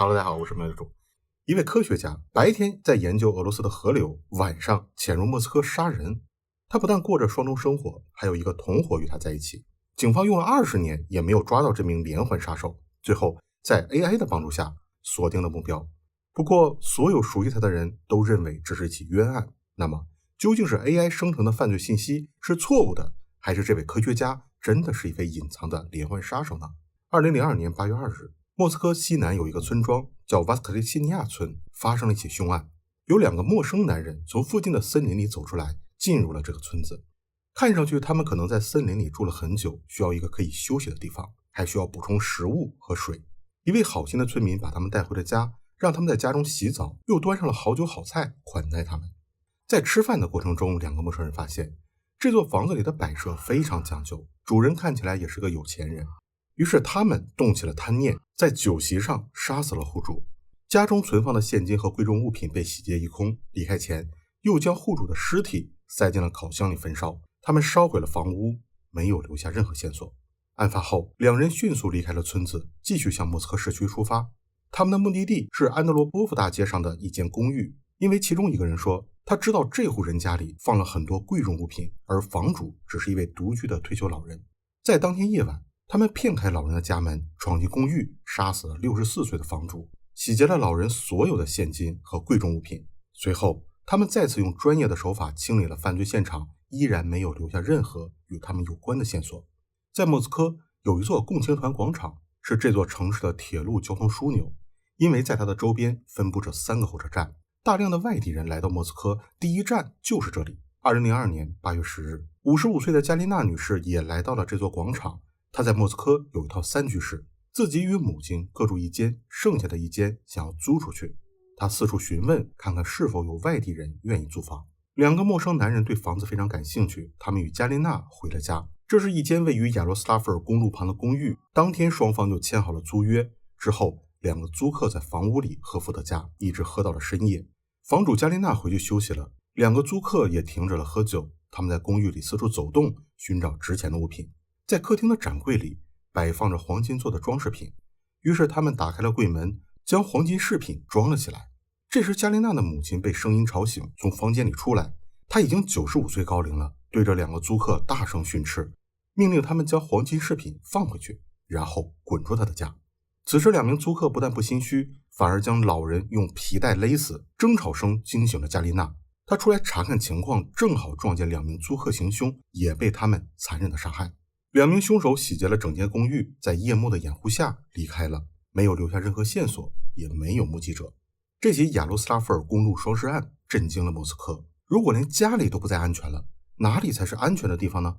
Hello， 大家好，我是麦主。一位科学家白天在研究俄罗斯的河流，晚上潜入莫斯科杀人。他不但过着双重生活，还有一个同伙与他在一起。警方用了20年也没有抓到这名连环杀手，最后在 AI 的帮助下锁定了目标。不过，所有熟悉他的人都认为这是一起冤案。那么，究竟是 AI 生成的犯罪信息是错误的，还是这位科学家真的是一位隐藏的连环杀手呢？2002年8月2日，莫斯科西南有一个村庄叫瓦斯特列西尼亚村，发生了一起凶案。有2个陌生男人从附近的森林里走出来，进入了这个村子。看上去他们可能在森林里住了很久，需要一个可以休息的地方，还需要补充食物和水。一位好心的村民把他们带回了家，让他们在家中洗澡，又端上了好酒好菜款待他们。在吃饭的过程中，2个陌生人发现这座房子里的摆设非常讲究，主人看起来也是个有钱人。于是他们动起了贪念，在酒席上杀死了户主。家中存放的现金和贵重物品被洗劫一空，离开前又将户主的尸体塞进了烤箱里焚烧。他们烧毁了房屋，没有留下任何线索。案发后，2人迅速离开了村子，继续向莫斯科市区出发。他们的目的地是安德罗波夫大街上的一间公寓，因为其中一个人说他知道这户人家里放了很多贵重物品，而房主只是一位独居的退休老人。在当天夜晚，他们骗开老人的家门，闯进公寓，杀死了64岁的房主，洗劫了老人所有的现金和贵重物品。随后他们再次用专业的手法清理了犯罪现场，依然没有留下任何与他们有关的线索。在莫斯科有一座共青团广场，是这座城市的铁路交通枢纽，因为在它的周边分布着3个火车站，大量的外地人来到莫斯科，第一站就是这里。2002年8月10日，55岁的加琳娜女士也来到了这座广场。她在莫斯科有一套3居室，自己与母亲各住一间，剩下的一间想要租出去。她四处询问，看看是否有外地人愿意租房。2个陌生男人对房子非常感兴趣，他们与加琳娜回了家。这是一间位于亚罗斯拉夫尔公路旁的公寓，当天双方就签好了租约。之后2个租客在房屋里喝伏特加，一直喝到了深夜。房主加琳娜回去休息了，2个租客也停止了喝酒。他们在公寓里四处走动，寻找值钱的物品。在客厅的展柜里摆放着黄金做的装饰品，于是他们打开了柜门，将黄金饰品装了起来。这时加琳娜的母亲被声音吵醒，从房间里出来。她已经95岁高龄了，对着2个租客大声训斥，命令他们将黄金饰品放回去，然后滚出她的家。此时2名租客不但不心虚，反而将老人用皮带勒死。争吵声惊醒了加琳娜，她出来查看情况，正好撞见2名租客行凶，也被他们残忍的杀害。2名凶手洗劫了整间公寓，在夜幕的掩护下离开了，没有留下任何线索，也没有目击者。这起亚罗斯拉夫尔公路双尸案震惊了莫斯科。如果连家里都不再安全了，哪里才是安全的地方呢？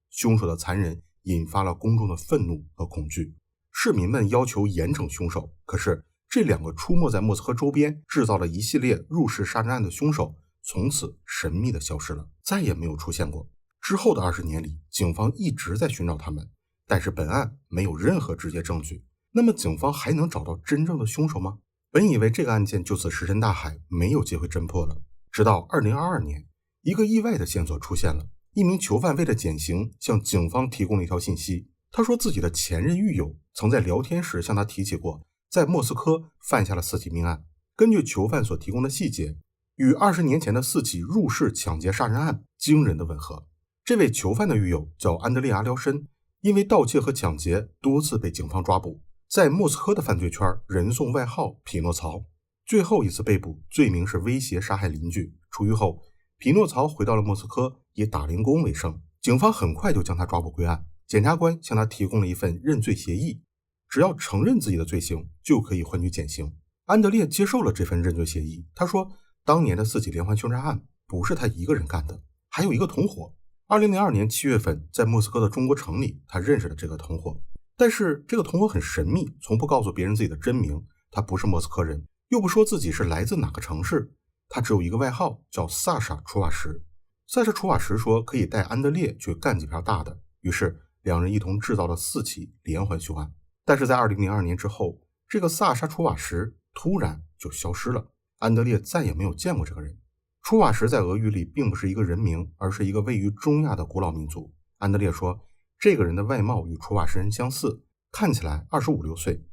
凶手的残忍引发了公众的愤怒和恐惧，市民们要求严惩凶手。可是这2个出没在莫斯科周边制造了一系列入室杀人案的凶手从此神秘地消失了，再也没有出现过。之后的20年里，警方一直在寻找他们，但是本案没有任何直接证据。那么警方还能找到真正的凶手吗？本以为这个案件就此石沉大海，没有机会侦破了。直到2022年，一个意外的线索出现了。一名囚犯为了减刑，向警方提供了一条信息。他说自己的前任狱友曾在聊天时向他提起过，在莫斯科犯下了4起命案。根据囚犯所提供的细节，与20年前的4起入室抢劫杀人案惊人的吻合。这位囚犯的狱友叫安德烈亚·廖申，因为盗窃和抢劫多次被警方抓捕，在莫斯科的犯罪圈人送外号匹诺曹。最后一次被捕，罪名是威胁杀害邻居。出狱后，匹诺曹回到了莫斯科，以打零工为生。警方很快就将他抓捕归案。检察官向他提供了一份认罪协议，只要承认自己的罪行，就可以换取减刑。安德烈接受了这份认罪协议。他说，当年的4起连环凶杀案不是他一个人干的，还有一个同伙。2002年7月份，在莫斯科的中国城里，他认识了这个同伙。但是这个同伙很神秘，从不告诉别人自己的真名。他不是莫斯科人，又不说自己是来自哪个城市。他只有一个外号，叫萨沙·楚瓦什。萨沙·楚瓦什说可以带安德烈去干几票大的，于是2人一同制造了4起连环凶案。但是在2002年之后，这个萨沙·楚瓦什突然就消失了，安德烈再也没有见过这个人。楚瓦什在俄语里并不是一个人名，而是一个位于中亚的古老民族。安德烈说，这个人的外貌与楚瓦什人相似，看起来25、26岁，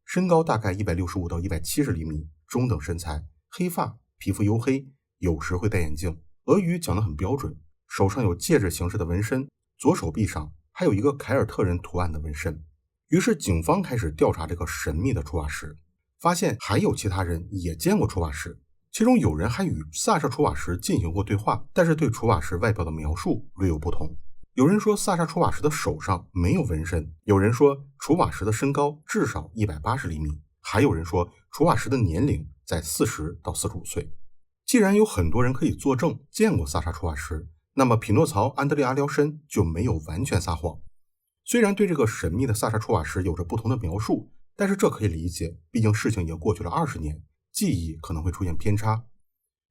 身高大概165到170厘米，中等身材，黑发，皮肤黝黑，有时会戴眼镜，俄语讲得很标准，手上有戒指形式的纹身，左手臂上还有一个凯尔特人图案的纹身。于是警方开始调查这个神秘的楚瓦什，发现还有其他人也见过楚瓦什，其中有人还与萨沙楚瓦什进行过对话，但是对楚瓦什外表的描述略有不同。有人说萨沙楚瓦什的手上没有纹身，有人说楚瓦什的身高至少180厘米，还有人说楚瓦什的年龄在40到45岁。既然有很多人可以作证见过萨沙楚瓦什，那么匹诺曹安德烈阿廖申就没有完全撒谎。虽然对这个神秘的萨沙楚瓦什有着不同的描述，但是这可以理解，毕竟事情已经过去了20年，记忆可能会出现偏差。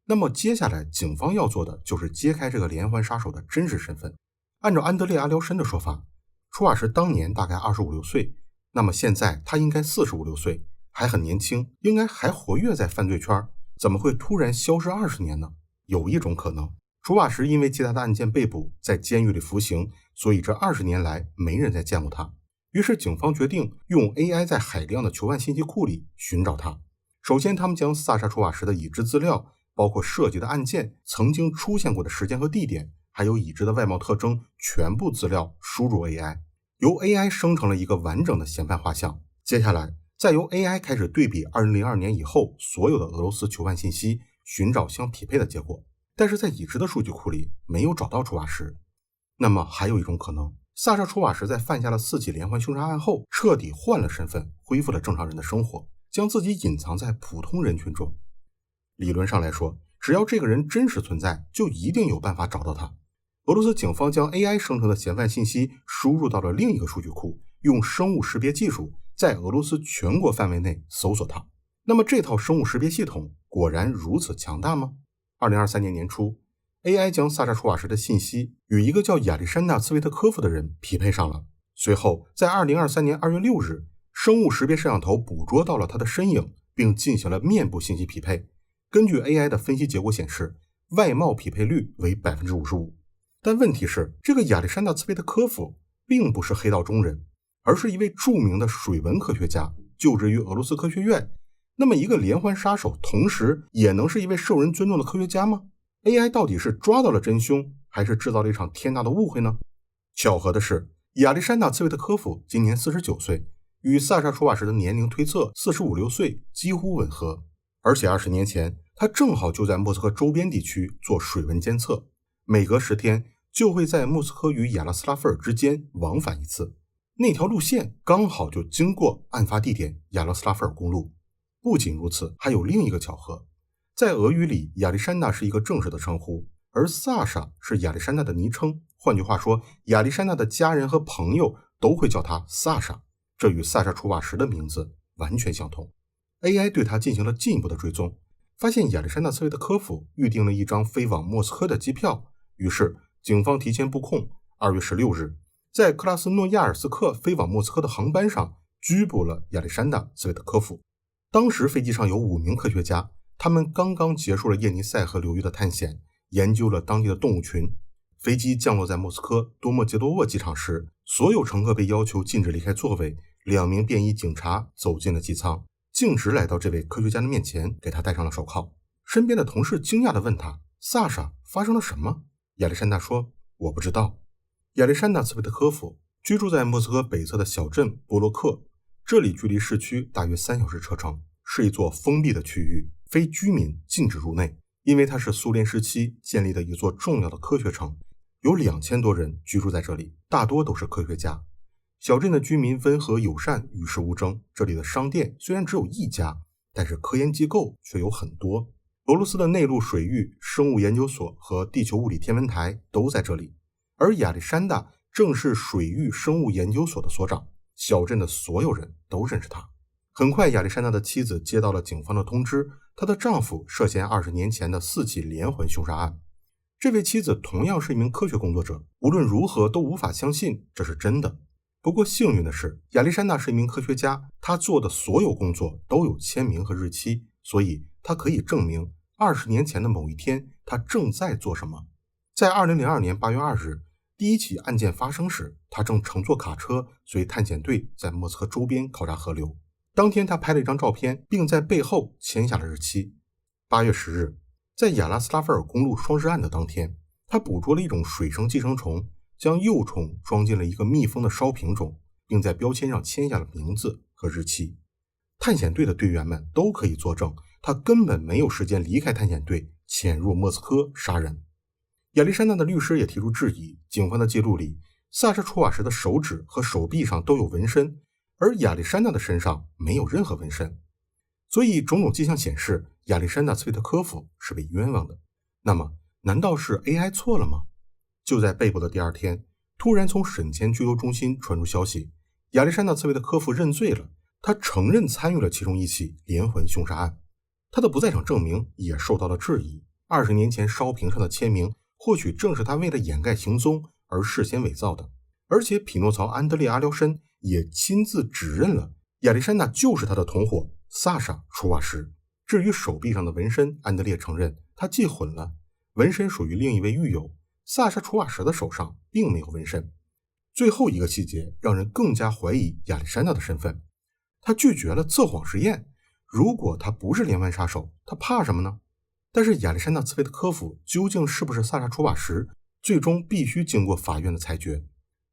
那么接下来警方要做的就是揭开这个连环杀手的真实身份。按照安德烈阿廖申的说法，楚瓦什当年大概25、6岁，那么现在他应该45、6岁，还很年轻，应该还活跃在犯罪圈，怎么会突然消失20年呢？有一种可能，楚瓦什因为其他的案件被捕，在监狱里服刑，所以这20年来没人再见过他。于是警方决定用 AI 在海量的囚犯信息库里寻找他。首先他们将萨沙楚瓦什的已知资料，包括涉及的案件、曾经出现过的时间和地点，还有已知的外貌特征，全部资料输入 AI， 由 AI 生成了一个完整的嫌犯画像。接下来再由 AI 开始对比2002年以后所有的俄罗斯囚犯信息，寻找相匹配的结果。但是在已知的数据库里没有找到楚瓦什。那么还有一种可能，萨沙楚瓦什在犯下了4起连环凶杀案后，彻底换了身份，恢复了正常人的生活，将自己隐藏在普通人群中。理论上来说，只要这个人真实存在，就一定有办法找到他。俄罗斯警方将 AI 生成的嫌犯信息输入到了另一个数据库，用生物识别技术在俄罗斯全国范围内搜索他。那么这套生物识别系统果然如此强大吗？2023年年初， AI 将萨沙楚瓦什的信息与一个叫亚历山大·茨维特科夫的人匹配上了。随后在2023年2月6日，生物识别摄像头捕捉到了他的身影，并进行了面部信息匹配。根据 AI 的分析结果显示，外貌匹配率为 55%。 但问题是，这个亚历山大·茨维特科夫并不是黑道中人，而是一位著名的水文科学家，就职于俄罗斯科学院。那么一个连环杀手同时也能是一位受人尊重的科学家吗？ AI 到底是抓到了真凶，还是制造了一场天大的误会呢？巧合的是，亚历山大·茨维特科夫今年49岁，与萨沙楚瓦什的年龄推测45、6岁几乎吻合。而且20年前他正好就在莫斯科周边地区做水文监测，每隔10天就会在莫斯科与亚罗斯拉夫尔之间往返一次，那条路线刚好就经过案发地点亚罗斯拉夫尔公路。不仅如此，还有另一个巧合，在俄语里，亚历山大是一个正式的称呼，而萨沙是亚历山大的昵称。换句话说，亚历山大的家人和朋友都会叫他萨沙，这与萨沙楚瓦什的名字完全相同。AI 对他进行了进一步的追踪，发现亚历山大·茨维特科夫预订了一张飞往莫斯科的机票，于是警方提前布控，2月16日，在克拉斯诺亚尔斯克飞往莫斯科的航班上拘捕了亚历山大·茨维特科夫。当时飞机上有5名科学家，他们刚刚结束了叶尼塞河流域的探险，研究了当地的动物群。飞机降落在莫斯科多莫杰多沃机场时，所有乘客被要求禁止离开座位，2名便衣警察走进了机舱，径直来到这位科学家的面前，给他戴上了手铐。身边的同事惊讶地问他，萨沙，发生了什么？亚历山大说，我不知道。亚历山大·茨维特科夫居住在莫斯科北侧的小镇波洛克，这里距离市区大约3小时车程，是一座封闭的区域，非居民禁止入内，因为它是苏联时期建立的一座重要的科学城，有2000多人居住在这里，大多都是科学家。小镇的居民温和友善，与世无争，这里的商店虽然只有1家，但是科研机构却有很多。俄罗斯的内陆水域生物研究所和地球物理天文台都在这里，而亚历山大正是水域生物研究所的所长，小镇的所有人都认识他。很快，亚历山大的妻子接到了警方的通知，她的丈夫涉嫌20年前的4起连环凶杀案。这位妻子同样是一名科学工作者，无论如何都无法相信这是真的。不过幸运的是，亚历山大是一名科学家，他做的所有工作都有签名和日期，所以他可以证明20年前的某一天他正在做什么。在2002年8月2日，第1起案件发生时，他正乘坐卡车随探险队在莫斯科周边考察河流。当天他拍了一张照片，并在背后签下了日期。8月10日，在亚拉斯拉菲尔公路双尸案的当天，他捕捉了一种水生寄生虫，将幼虫装进了一个密封的烧瓶中，并在标签上签下了名字和日期。探险队的队员们都可以作证，他根本没有时间离开探险队，潜入莫斯科杀人。亚历山大的律师也提出质疑，警方的记录里，萨沙楚瓦什的手指和手臂上都有纹身，而亚历山大的身上没有任何纹身。所以种种迹象显示，亚历山大·茨维特科夫是被冤枉的。那么，难道是 AI 错了吗？就在被捕的第二天，突然从审前拘留中心传出消息，亚历山大·茨维特科夫认罪了，他承认参与了其中一起连环凶杀案。他的不在场证明也受到了质疑，20年前烧瓶上的签名或许正是他为了掩盖行踪而事先伪造的。而且匹诺曹·安德烈·阿廖申也亲自指认了亚历山大就是他的同伙萨沙·楚瓦什。至于手臂上的纹身，安德烈承认他记混了，纹身属于另一位狱友，萨沙·楚瓦什的手上并没有纹身。最后一个细节让人更加怀疑亚历山大的身份，他拒绝了测谎实验。如果他不是连环杀手，他怕什么呢？但是亚历山大·茨维特科夫究竟是不是萨沙·楚瓦什，最终必须经过法院的裁决。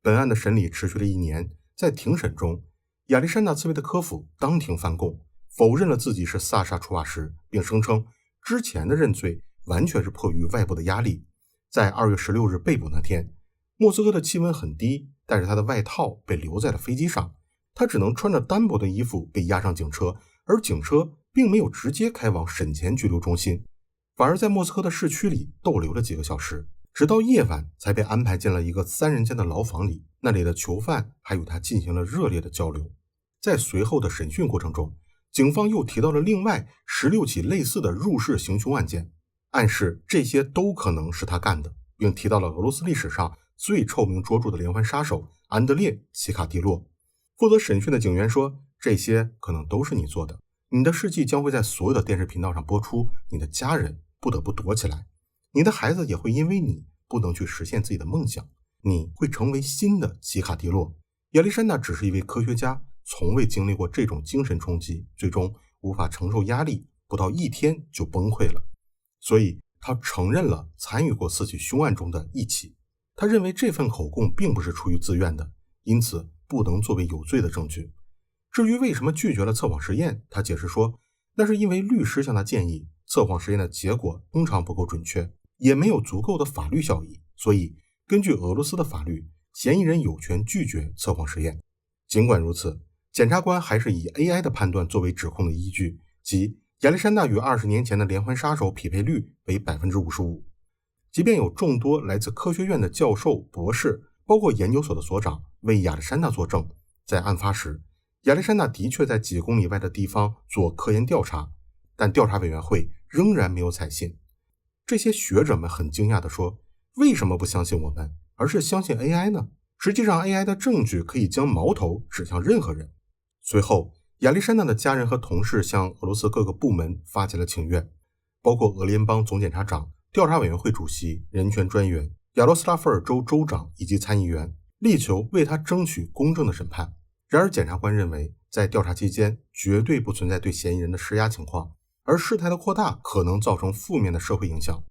本案的审理持续了1年，在庭审中，亚历山大·茨维特科夫当庭翻供，否认了自己是萨沙·楚瓦什，并声称之前的认罪完全是迫于外部的压力。在2月16日被捕那天，莫斯科的气温很低，但是他的外套被留在了飞机上，他只能穿着单薄的衣服被押上警车，而警车并没有直接开往审前拘留中心，反而在莫斯科的市区里逗留了几个小时，直到夜晚才被安排进了一个3人间的牢房里，那里的囚犯还与他进行了热烈的交流。在随后的审讯过程中，警方又提到了另外16起类似的入室行凶案件，暗示这些都可能是他干的，并提到了俄罗斯历史上最臭名卓著的连环杀手安德烈·齐卡蒂洛。负责审讯的警员说，这些可能都是你做的，你的事迹将会在所有的电视频道上播出，你的家人不得不躲起来，你的孩子也会因为你不能去实现自己的梦想，你会成为新的齐卡蒂洛。亚历山大只是一位科学家，从未经历过这种精神冲击，最终无法承受压力，不到1天就崩溃了。所以他承认了参与过4起凶案中的1起。他认为这份口供并不是出于自愿的，因此不能作为有罪的证据。至于为什么拒绝了测谎实验，他解释说，那是因为律师向他建议，测谎实验的结果通常不够准确，也没有足够的法律效益，所以根据俄罗斯的法律，嫌疑人有权拒绝测谎实验。尽管如此，检察官还是以 AI 的判断作为指控的依据，即亚历山大与20年前的连环杀手匹配率为 55%。 即便有众多来自科学院的教授、博士，包括研究所的所长为亚历山大作证，在案发时，亚历山大的确在几公里外的地方做科研调查，但调查委员会仍然没有采信。这些学者们很惊讶地说，为什么不相信我们，而是相信 AI 呢？实际上 AI 的证据可以将矛头指向任何人。随后，亚历山大的家人和同事向俄罗斯各个部门发起了请愿，包括俄联邦总检察长、调查委员会主席、人权专员、亚罗斯拉夫尔州州长以及参议员，力求为他争取公正的审判。然而检察官认为，在调查期间绝对不存在对嫌疑人的施压情况，而事态的扩大可能造成负面的社会影响，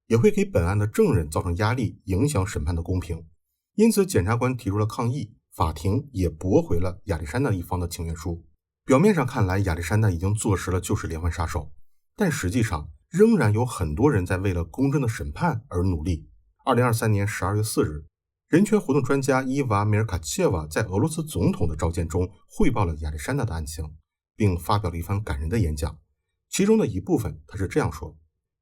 也会给本案的证人造成压力，影响审判的公平。因此检察官提出了抗议，法庭也驳回了亚历山大一方的请愿书。表面上看来，亚历山大已经坐实了就是连环杀手，但实际上仍然有很多人在为了公正的审判而努力。2023年12月4日，人权活动专家伊娃·米尔卡切娃在俄罗斯总统的召见中汇报了亚历山大的案情，并发表了一番感人的演讲。其中的一部分他是这样说，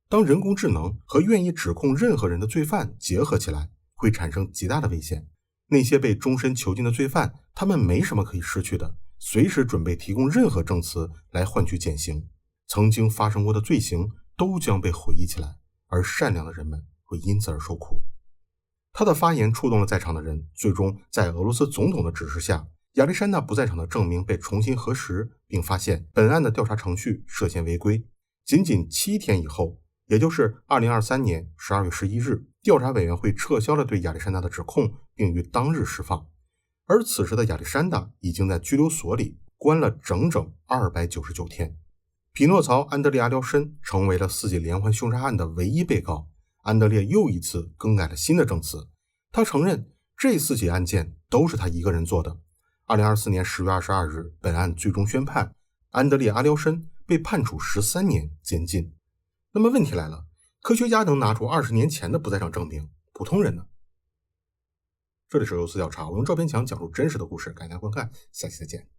当人工智能和愿意指控任何人的罪犯结合起来，会产生极大的危险。那些被终身囚禁的罪犯，他们没什么可以失去的，随时准备提供任何证词来换取减刑。曾经发生过的罪行都将被回忆起来，而善良的人们会因此而受苦。他的发言触动了在场的人，最终在俄罗斯总统的指示下，亚历山大不在场的证明被重新核实，并发现本案的调查程序涉嫌违规。仅仅7天以后，也就是2023年12月11日，调查委员会撤销了对亚历山大的指控，并于当日释放。而此时的亚历山大已经在拘留所里，关了整整299天。匹诺曹·安德烈·阿廖申成为了4起连环凶杀案的唯一被告。安德烈又一次更改了新的证词，他承认这4起案件都是他一个人做的。2024年10月22日，本案最终宣判，安德烈·阿廖申被判处13年监禁。那么问题来了，科学家能拿出20年前的不在场证明，普通人呢？这里是俄罗斯调查，我用照片墙讲述真实的故事，感谢大家观看，下期再见。